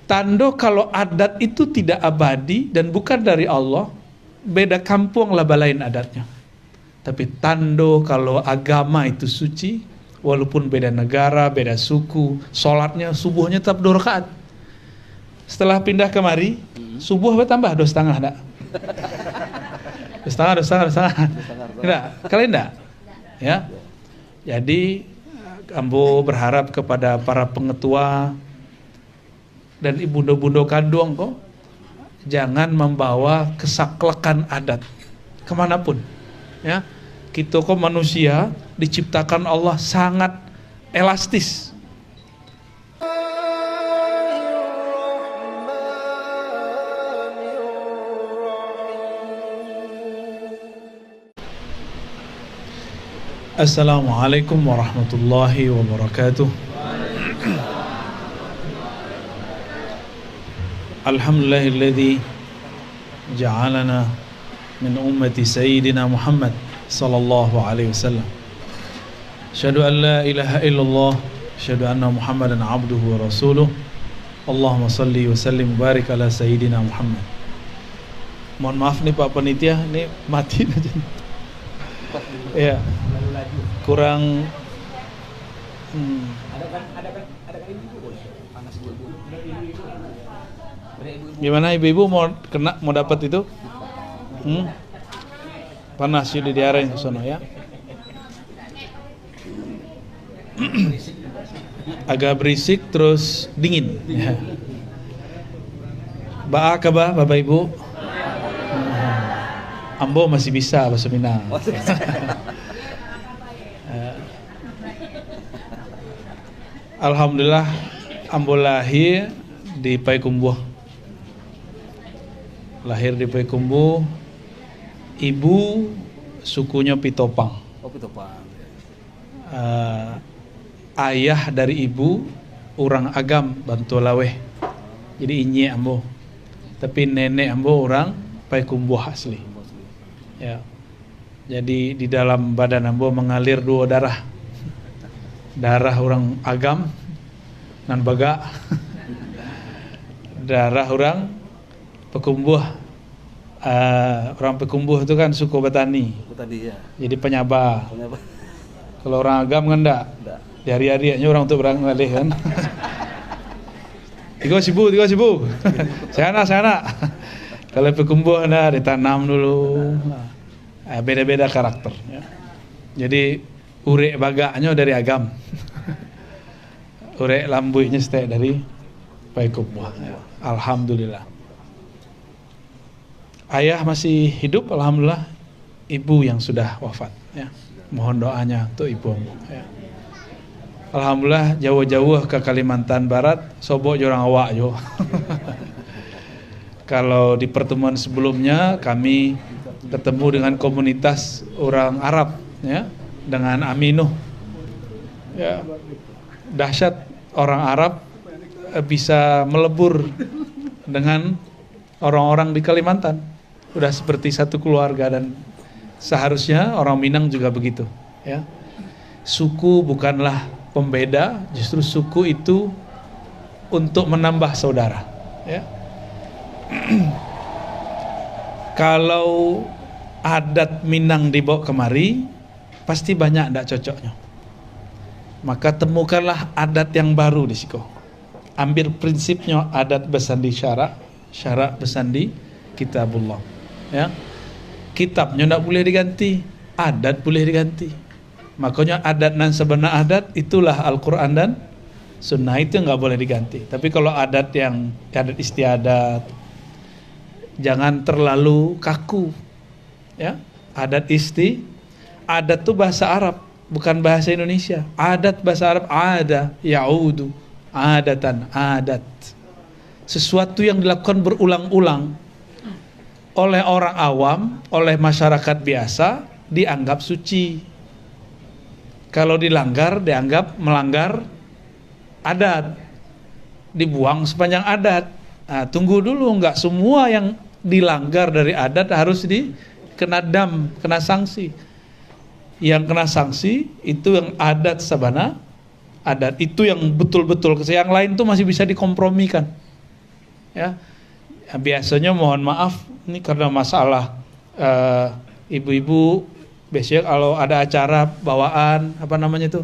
Tando kalau adat itu tidak abadi dan bukan dari Allah, beda kampung lah balain adatnya. Tapi tando kalau agama itu suci, walaupun beda negara, beda suku, sholatnya, subuhnya tetap 2 rakaat. Setelah pindah kemari, subuh bertambah 2,5 enggak? 2,5. Enggak, kalian enggak? Ya. Jadi Ambo berharap kepada para pengetua dan ibu-bunda kandung kok, jangan membawa kesaklekan adat kemanapun. Ya, kita kok manusia diciptakan Allah sangat elastis. Assalamualaikum warahmatullahi wabarakatuh. Alhamdulillahilladzi ja'alana min ummati sayyidina Muhammad sallallahu alaihi wasallam. Asyhadu an la ilaha illallah, asyhadu anna Muhammadan abduhu wa rasuluh. Allahumma salli wa sallim barik ala sayyidina Muhammad. Mohon maaf nih Pak Panitia, ini mati aja. Ya. Kurang gimana ibu-ibu mau dapat itu? Panas sudah diarahin ke sono ya. Agak berisik terus dingin. Ya. Bapak Ibu. Ambo masih bisa bahasa Minang. Alhamdulillah Ambo lahir di Payakumbuh. Lahir di Payakumbuh. Ibu sukunya Pitopang. Oh, Pitopang. Ayah dari ibu orang Agam Bantolaweh. Jadi inye Ambo. Tapi nenek Ambo orang Payakumbuh asli. Ya. Jadi di dalam badan Ambo mengalir 2 darah. Darah orang Agam nan baga. Darah orang Pakumbuh. Orang Pakumbuh itu kan suku Batani. Ya. Jadi penyaba. Kalau orang Agam kan enggak. Di hari-harinya orang untuk beranggalih kan. Tiga sibu. Sana. Kalau Pakumbuh nah ditanam dulu. Beda-beda karakter ya. Jadi urek bagaknya dari Agam. Urek lambuinya stek dari Payakumbuh ya. Alhamdulillah. Ayah masih hidup alhamdulillah. Ibu yang sudah wafat ya. Mohon doanya untuk ibumu ya. Alhamdulillah jauh-jauh ke Kalimantan Barat, sobok jorang awak jo. Kalau di pertemuan sebelumnya kami ketemu dengan komunitas orang Arab ya, dengan Aminuh. Ya. Dahsyat orang Arab bisa melebur dengan orang-orang di Kalimantan. Udah seperti satu keluarga dan seharusnya orang Minang juga begitu ya. Suku bukanlah pembeda, justru suku itu untuk menambah saudara ya. Kalau adat Minang dibawa kemari pasti banyak tidak cocoknya. Maka temukanlah adat yang baru di siko. Ambil prinsipnya adat bersandi syarak, syarak bersandi kitabullah. Ya, kitabnya tidak boleh diganti, adat boleh diganti. Makanya adat dan sebenar adat itulah Al-Quran dan Sunnah, itu nggak boleh diganti. Tapi kalau adat yang adat istiadat, jangan terlalu kaku. Ya, adat adat itu bahasa Arab. Bukan bahasa Indonesia. Adat bahasa Arab ada, ya'udu, adatan, adat. Sesuatu yang dilakukan berulang-ulang oleh orang awam, oleh masyarakat biasa dianggap suci. Kalau dilanggar dianggap melanggar adat. Dibuang sepanjang adat. Nah, tunggu dulu, enggak semua yang dilanggar dari adat harus kena dam, kena sanksi. Yang kena sanksi itu yang adat sabana, adat itu yang betul-betul. Yang lain itu masih bisa dikompromikan Ya, biasanya mohon maaf ini karena masalah ibu-ibu biasanya kalau ada acara bawaan apa namanya itu,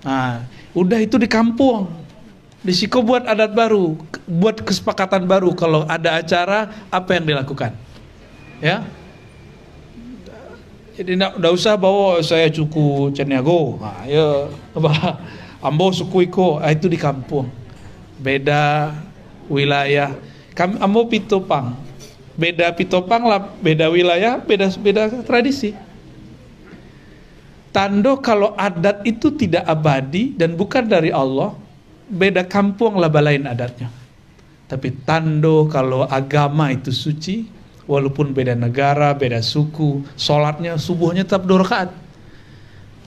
nah udah itu di kampung di Siko buat adat baru, buat kesepakatan baru kalau ada acara apa yang dilakukan, ya. Jadi nggak usah bawa saya suku Ceniago, nah, ya apa ambo suku Iko, itu di kampung, beda wilayah. Kami ambo Pitopang, beda Pitopang lah, beda wilayah, beda tradisi. Tando kalau adat itu tidak abadi dan bukan dari Allah, beda kampung lah balain adatnya. Tapi tando kalau agama itu suci, walaupun beda negara, beda suku, sholatnya, subuhnya tetap 2 rakaat.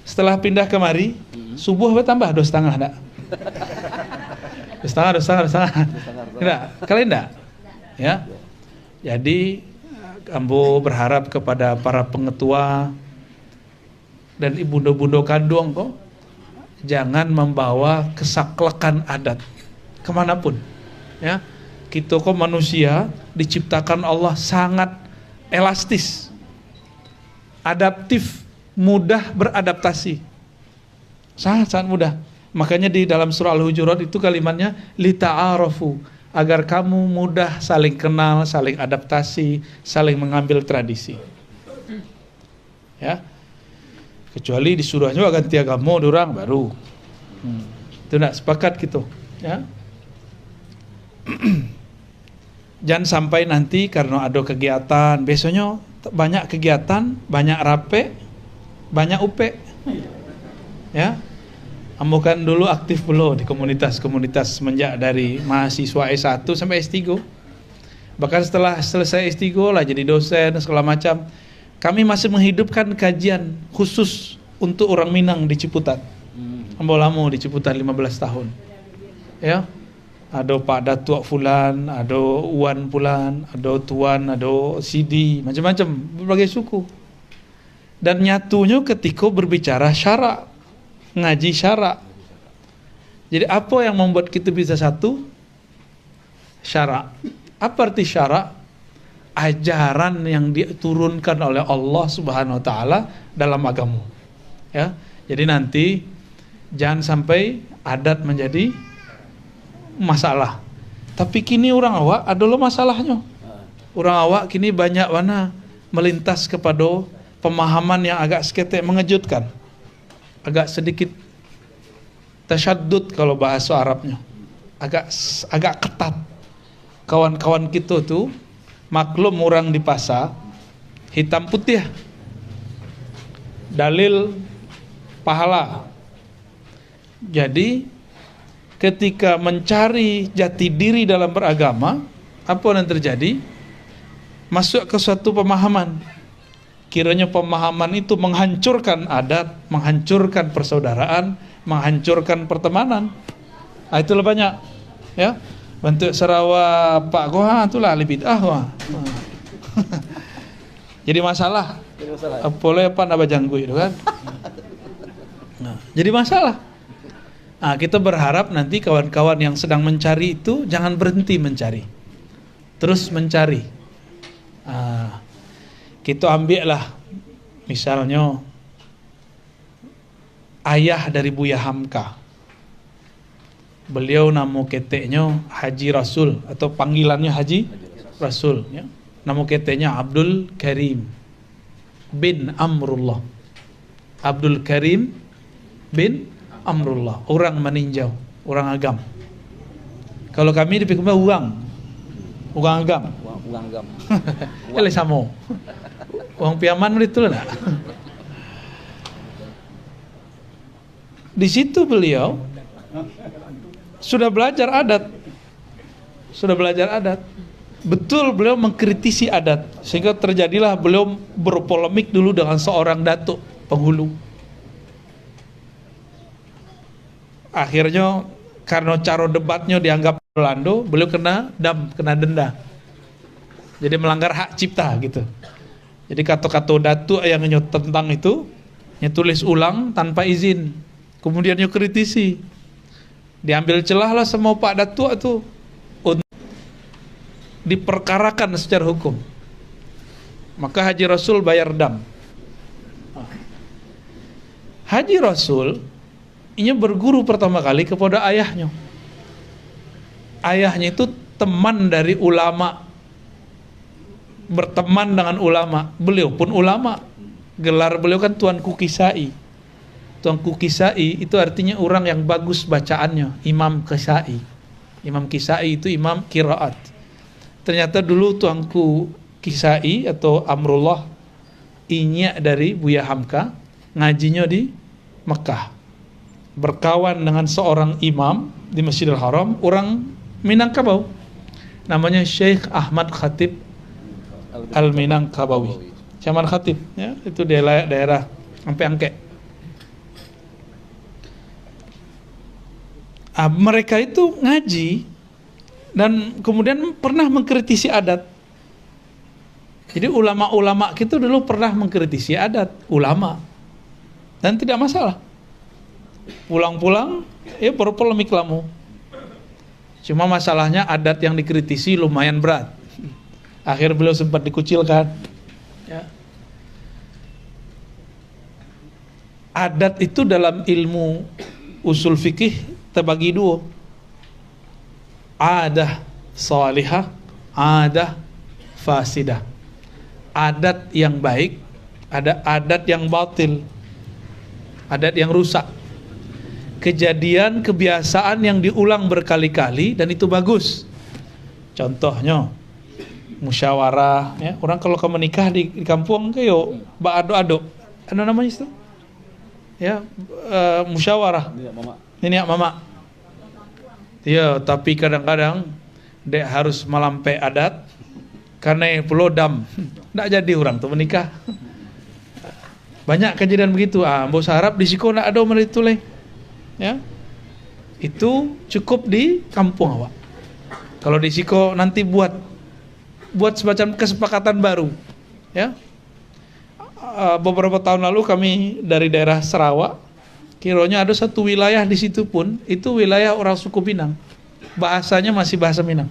Setelah pindah kemari, subuh bertambah 2,5 enggak? 2,5. Enggak, kalian enggak? Ya. Jadi ambo berharap kepada para pengetua dan ibu-ibu kandung kok jangan membawa kesaklekan adat kemanapun, ya. Kita kok manusia diciptakan Allah sangat elastis, adaptif, mudah beradaptasi, sangat mudah. Makanya di dalam surah Al-Hujurat itu kalimatnya lita'arafu, agar kamu mudah saling kenal, saling adaptasi, saling mengambil tradisi, ya. Kecuali disuruhnya ganti agama orang baru, itu nak sepakat gitu, ya. Jangan sampai nanti karena ada kegiatan, besoknya banyak kegiatan, banyak rape, banyak upe, ya. Ambo kan dulu aktif dulu di komunitas semenjak dari mahasiswa S1 sampai S3. Bahkan setelah selesai S3 lah jadi dosen segala macam. Kami masih menghidupkan kajian khusus untuk orang Minang di Ciputat. Ambo lama di Ciputat 15 tahun. Ya. Ada Pak Datuk Fulan, ada Wan Fulan, ada Tuan, ada Sidi, macam-macam, berbagai suku. Dan nyatunya ketika berbicara syarak, ngaji syarak. Jadi apa yang membuat kita bisa satu? Syarak. Apa arti syarak? Ajaran yang diturunkan oleh Allah Subhanahu wa taala dalam agama. Ya. Jadi nanti jangan sampai adat menjadi masalah. Tapi kini orang awak adalah masalahnya. Orang awak kini banyak melintas kepada pemahaman yang agak sedikit mengejutkan. Agak sedikit tasyaddud kalau bahasa Arabnya. Agak ketat. Kawan-kawan kita tuh maklum orang di pasar hitam putih, dalil pahala. Jadi ketika mencari jati diri dalam beragama, apa yang terjadi? Masuk ke suatu pemahaman. Kiranya pemahaman itu menghancurkan adat, menghancurkan persaudaraan, menghancurkan pertemanan. Nah, itulah banyak, ya. Bentuk Sarawak Pak Goha itulah ahli bid'ah. Jadi masalah. Boleh apa nak bajanggu itu kan? Nah, jadi masalah. Nah, kita berharap nanti kawan-kawan yang sedang mencari itu jangan berhenti mencari, terus mencari. Kita ambil lah misalnya ayah dari Buya Hamka. Beliau nama keteknya Haji Rasul atau panggilannya Haji Rasul, ya. Nama keteknya Abdul Karim bin Amrullah. Abdul Karim bin Amrullah, orang meninjau, orang agam. Kalau kami dipikirkan orang agam. Uang agam. Ele samo. Uang piaman itu lah. Di situ beliau sudah belajar adat. Betul beliau mengkritisi adat, sehingga terjadilah beliau berpolemik dulu dengan seorang datuk penghulu. Akhirnya karena cara debatnya dianggap Belanda, beliau kena denda. Jadi melanggar hak cipta gitu. Jadi kata-kata datuk yang tentang itu tulis ulang tanpa izin. Kemudian kritisi. Diambil celah lah sama Pak Datuk itu. diperkarakan secara hukum. Maka Haji Rasul bayar dam. Haji Rasul ini berguru pertama kali kepada ayahnya. Ayahnya itu teman dari ulama, berteman dengan ulama. Beliau pun ulama. Gelar beliau kan Tuanku Kisai. Tuanku Kisai itu artinya orang yang bagus bacaannya, Imam Kisai. Imam Kisai itu imam qiraat. Ternyata dulu Tuanku Kisai atau Amrullah inya dari Buya Hamka, ngajinya di Mekah, berkawan dengan seorang imam di Masjidil Haram, orang Minangkabau, namanya Syekh Ahmad Khatib Al-Minangkabawi, Syekh Khatib, ya, itu daerah sampai Angke. Mereka itu ngaji dan kemudian pernah mengkritisi adat. Jadi ulama-ulama kita dulu pernah mengkritisi adat ulama dan tidak masalah. Pulang-pulang ya berpolemik lamu. Cuma masalahnya adat yang dikritisi lumayan berat. Akhir beliau sempat dikucilkan. Ya. Adat itu dalam ilmu usul fikih terbagi dua. Adah salihah, adah fasidah. Adat yang baik, ada adat yang batil, adat yang rusak. Kejadian, kebiasaan yang diulang berkali-kali dan itu bagus. Contohnya musyawarah, ya. Orang kalau menikah di kampung kayak ado-ado, ada namanya itu, ya, musyawarah. Ini ya mama. Ya, tapi kadang-kadang dek harus melampai adat karena pulau dam. Nggak jadi orang tuh menikah. Banyak kejadian begitu. Bos harap di siko nggak ada umur itu leh. Ya, itu cukup di kampung awak. Kalau di siko nanti buat semacam kesepakatan baru. Ya, beberapa tahun lalu kami dari daerah Sarawak, kiranya ada satu wilayah di situ pun itu wilayah orang suku Minang. Bahasanya masih bahasa Minang.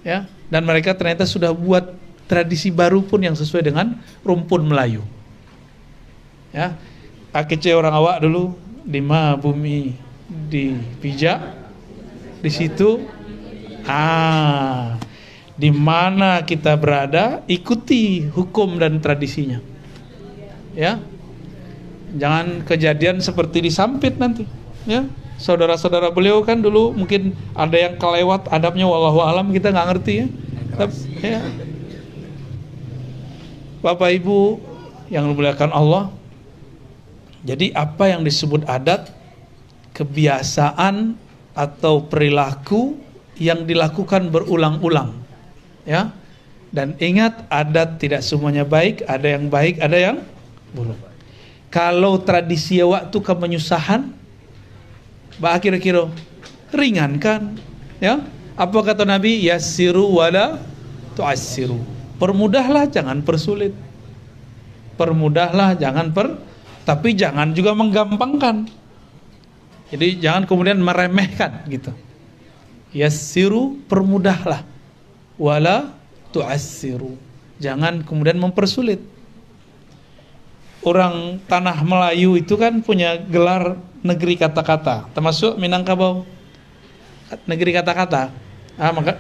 Ya, dan mereka ternyata sudah buat tradisi baru pun yang sesuai dengan rumpun Melayu. Ya, akece orang awak dulu di bumi di pijak di situ, di mana kita berada ikuti hukum dan tradisinya. Ya, jangan kejadian seperti di Sampit nanti. Ya, saudara-saudara beliau kan dulu mungkin ada yang kelewat adabnya, wallahu alam, kita nggak ngerti ya. Tapi, ya, Bapak Ibu yang dimuliakan Allah, jadi apa yang disebut adat, kebiasaan atau perilaku yang dilakukan berulang-ulang, ya. Dan ingat, adat tidak semuanya baik, ada yang baik, ada yang buruk. Kalau tradisi waktu kemenyusahan, bah kira-kira ringan kan, ya. Apa kata Nabi? Yassiru wala tu'assiru. Permudahlah, jangan persulit. Permudahlah, jangan tapi jangan juga menggampangkan. Jadi jangan kemudian meremehkan gitu. Yassiru, permudahlah. Wala tu'assiru. Jangan kemudian mempersulit. Orang tanah Melayu itu kan punya gelar negeri kata-kata, termasuk Minangkabau. Negeri kata-kata.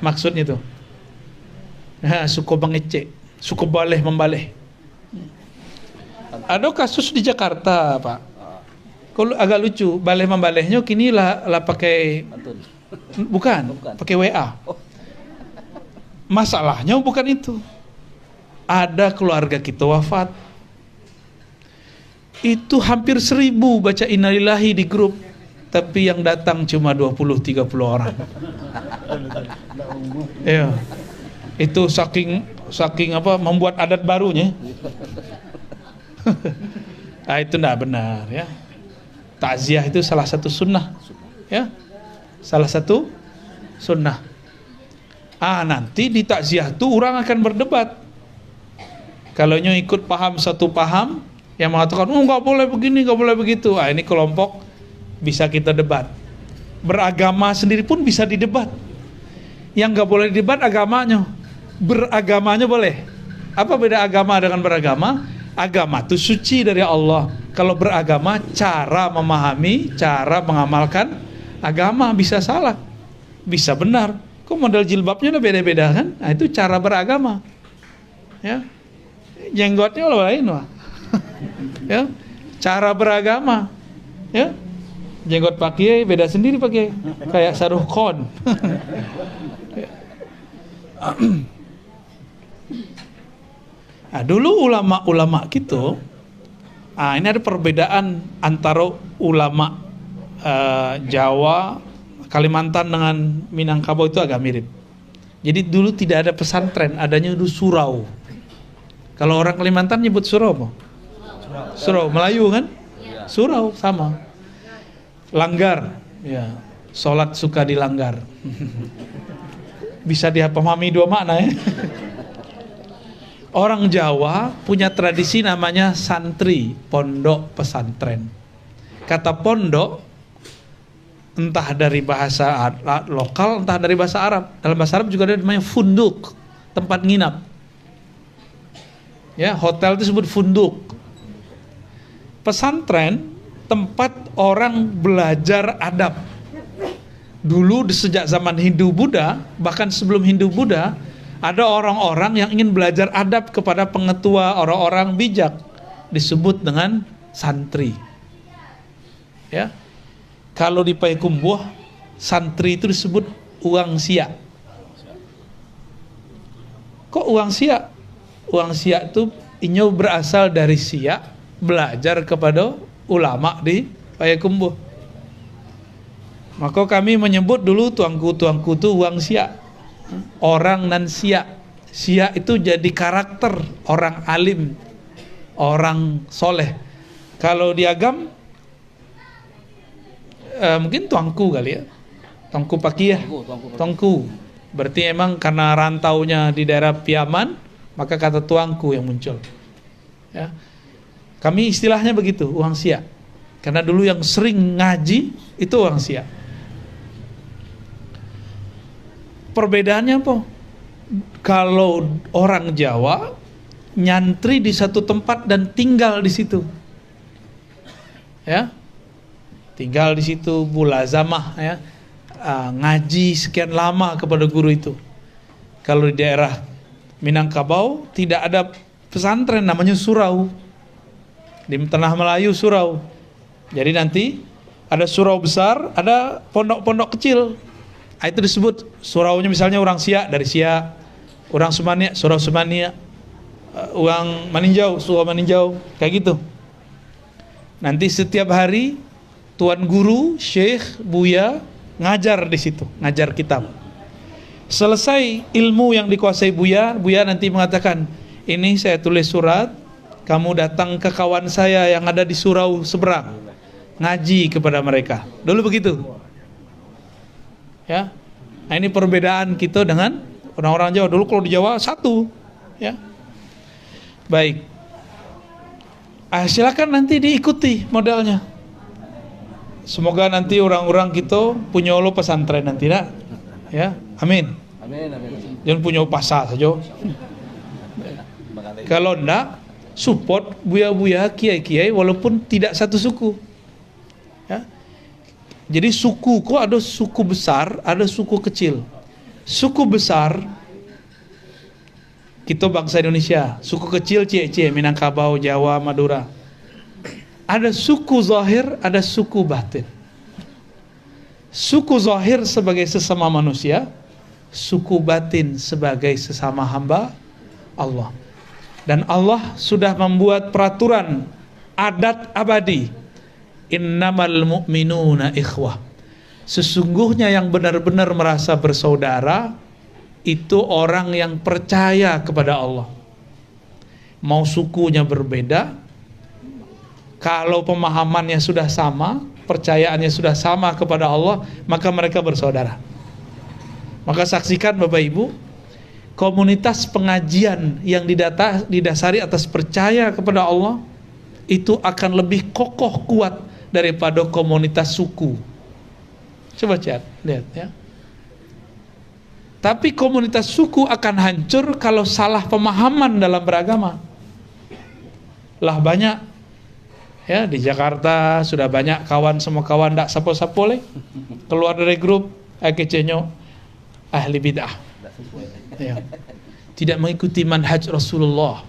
Maksudnya itu. Suku bangece, suku baleh membaleh. Ada kasus di Jakarta, Pak. Kalau agak lucu, baleh membalehnya kini lah pakai bukan, pakai WA. Masalahnya bukan itu. Ada keluarga kita wafat. Itu hampir 1000 baca innalillahi di grup, tapi yang datang cuma 20-30 orang. Ya. Itu saking apa, membuat adat barunya. Itu tidak benar, ya. Takziah itu salah satu sunnah, ya. Salah satu sunnah. Nanti di takziah itu orang akan berdebat. Kalau ikut paham satu paham yang mengatakan nggak boleh begini, nggak boleh begitu. Ini kelompok bisa kita debat. Beragama sendiri pun bisa didebat. Yang nggak boleh debat agamanya, beragamanya boleh. Apa beda agama dengan beragama? Agama itu suci dari Allah. Kalau beragama, cara memahami, cara mengamalkan agama bisa salah, bisa benar. Kok model jilbabnya udah beda-beda kan? Nah, itu cara beragama. Ya, jenggotnya lain wah. Ya, cara beragama. Ya, jenggot Pak Kiai beda sendiri Pak Kiai, kayak saruh kon. Nah, dulu ulama-ulama gitu, ini ada perbedaan antara ulama Jawa, Kalimantan dengan Minangkabau itu agak mirip. Jadi dulu tidak ada pesantren, adanya dulu surau. Kalau orang Kalimantan nyebut surau apa? Surau, Melayu kan? Surau sama. Langgar, ya. Sholat suka dilanggar. Bisa dipahami dua makna ya. Orang Jawa punya tradisi namanya santri, pondok pesantren. Kata pondok entah dari bahasa lokal, entah dari bahasa Arab. Dalam bahasa Arab juga ada namanya funduk, tempat nginap. Ya, hotel itu disebut funduk. Pesantren, tempat orang belajar adab. Dulu sejak zaman Hindu-Buddha, bahkan sebelum Hindu-Buddha, ada orang-orang yang ingin belajar adab kepada pengetua, orang-orang bijak, disebut dengan santri. Ya, kalau di Payakumbuh, santri itu disebut uang sia. Kok uang sia? Uang sia itu inyo berasal dari sia, belajar kepada ulama di Payakumbuh. Maka kami menyebut dulu tuangku itu uang sia, orang nan sia. Sia itu jadi karakter orang alim, orang soleh. Kalau di agam mungkin tuangku kali ya, tuangku pakiyah, tuangku. Berarti emang karena rantaunya di daerah Piaman, maka kata tuangku yang muncul. Ya, kami istilahnya begitu, uang sia. Karena dulu yang sering ngaji itu uang sia. Perbedaannya apa? Kalau orang Jawa nyantri di satu tempat dan tinggal di situ, ya, tinggal di situ, mulazamah, ya, ngaji sekian lama kepada guru itu. Kalau di daerah Minangkabau tidak ada pesantren, namanya surau. Di tanah Melayu surau. Jadi nanti ada surau besar, ada pondok-pondok kecil. Itu disebut suraunya, misalnya orang Siak dari Siak, orang Sumania surau Sumania, orang Maninjau surau Maninjau, kayak gitu. Nanti setiap hari tuan guru, syekh, buya ngajar di situ, ngajar kitab. Selesai ilmu yang dikuasai buya nanti mengatakan, ini saya tulis surat, kamu datang ke kawan saya yang ada di surau seberang, ngaji kepada mereka. Dulu begitu. Ya, nah, ini perbedaan kita dengan orang-orang Jawa. Dulu kalau di Jawa satu, ya. Baik. Silakan nanti diikuti modelnya. Semoga nanti orang-orang kita punya lo pesantren nanti, nak. Ya, amin. Amin, amin. Jangan punya pasar saja. Kalau enggak, support buya-buya, kiai-kiai walaupun tidak satu suku. Ya. Jadi suku kok ada suku besar, ada suku kecil. Suku besar kita bangsa Indonesia, suku kecil Cie-Cie, Minangkabau, Jawa, Madura. Ada suku zahir, ada suku batin. Suku zahir sebagai sesama manusia, suku batin sebagai sesama hamba Allah. Dan Allah sudah membuat peraturan adat abadi. Innamal mu'minuna ikhwah. Sesungguhnya yang benar-benar merasa bersaudara itu orang yang percaya kepada Allah. Mau sukunya berbeda, kalau pemahamannya sudah sama, percayaannya sudah sama kepada Allah, maka mereka bersaudara. Maka saksikan Bapak Ibu, komunitas pengajian yang didasari atas percaya kepada Allah itu akan lebih kokoh kuat daripada komunitas suku. Coba lihat ya. Tapi komunitas suku akan hancur kalau salah pemahaman dalam beragama. Lah banyak ya di Jakarta sudah banyak kawan, semua kawan ndak sapo-sapo le keluar dari grup kecenya ahli bid'ah. Ya. Tidak mengikuti manhaj Rasulullah.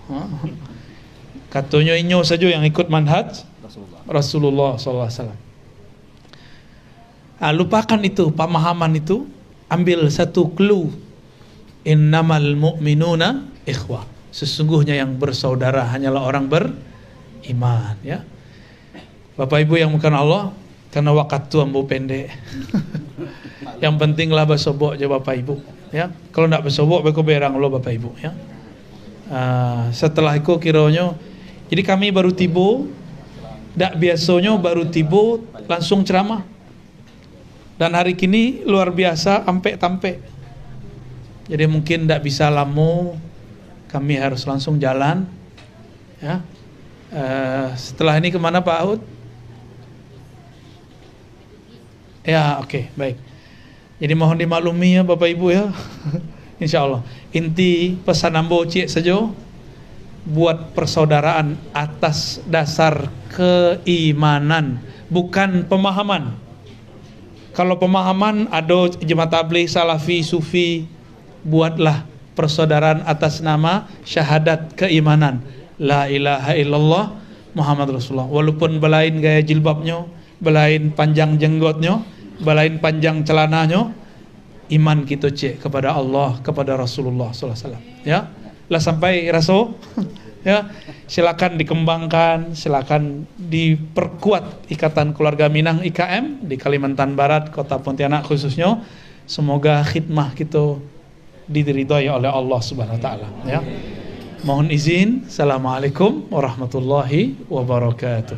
Katanya inyo saja yang ikut manhaj Rasulullah SAW. Lupakan itu, pemahaman itu. Ambil satu clue. Innamal mu'minuna ikhwah. Sesungguhnya yang bersaudara hanyalah orang beriman, ya. Bapak Ibu yang bukan Allah, karena waktu ambo pendek. Yang pentinglah bersobok je Bapak Ibu, ya. Kalau ndak bersobok beko berang lo Bapak Ibu, ya. Setelah itu kiranya, jadi kami baru tiba, ndak biasanya baru tiba langsung ceramah. Dan hari kini luar biasa ampe-tampe. Jadi mungkin tidak bisa lama, kami harus langsung jalan. Ya. Setelah ini kemana Pak Ahud? Ya, oke, baik. Jadi mohon dimaklumi ya Bapak Ibu ya. Insya Allah. Inti pesan ambo cik saja, buat persaudaraan atas dasar keimanan, bukan pemahaman. Kalau pemahaman ada jemaat tabligh, salafi, sufi, buatlah persaudaraan atas nama syahadat keimanan. La ilaha illallah Muhammad Rasulullah. Walaupun belain gaya jilbabnya, belain panjang jenggotnya, belain panjang celananya, iman kita cek kepada Allah, kepada Rasulullah SAW. Ya, lah sampai rasa. Ya, silakan dikembangkan, silakan diperkuat ikatan keluarga Minang IKM di Kalimantan Barat, Kota Pontianak khususnya. Semoga khidmah kita diridhai oleh Allah Subhanahu wa taala, ya. Mohon izin. Assalamualaikum warahmatullahi wabarakatuh.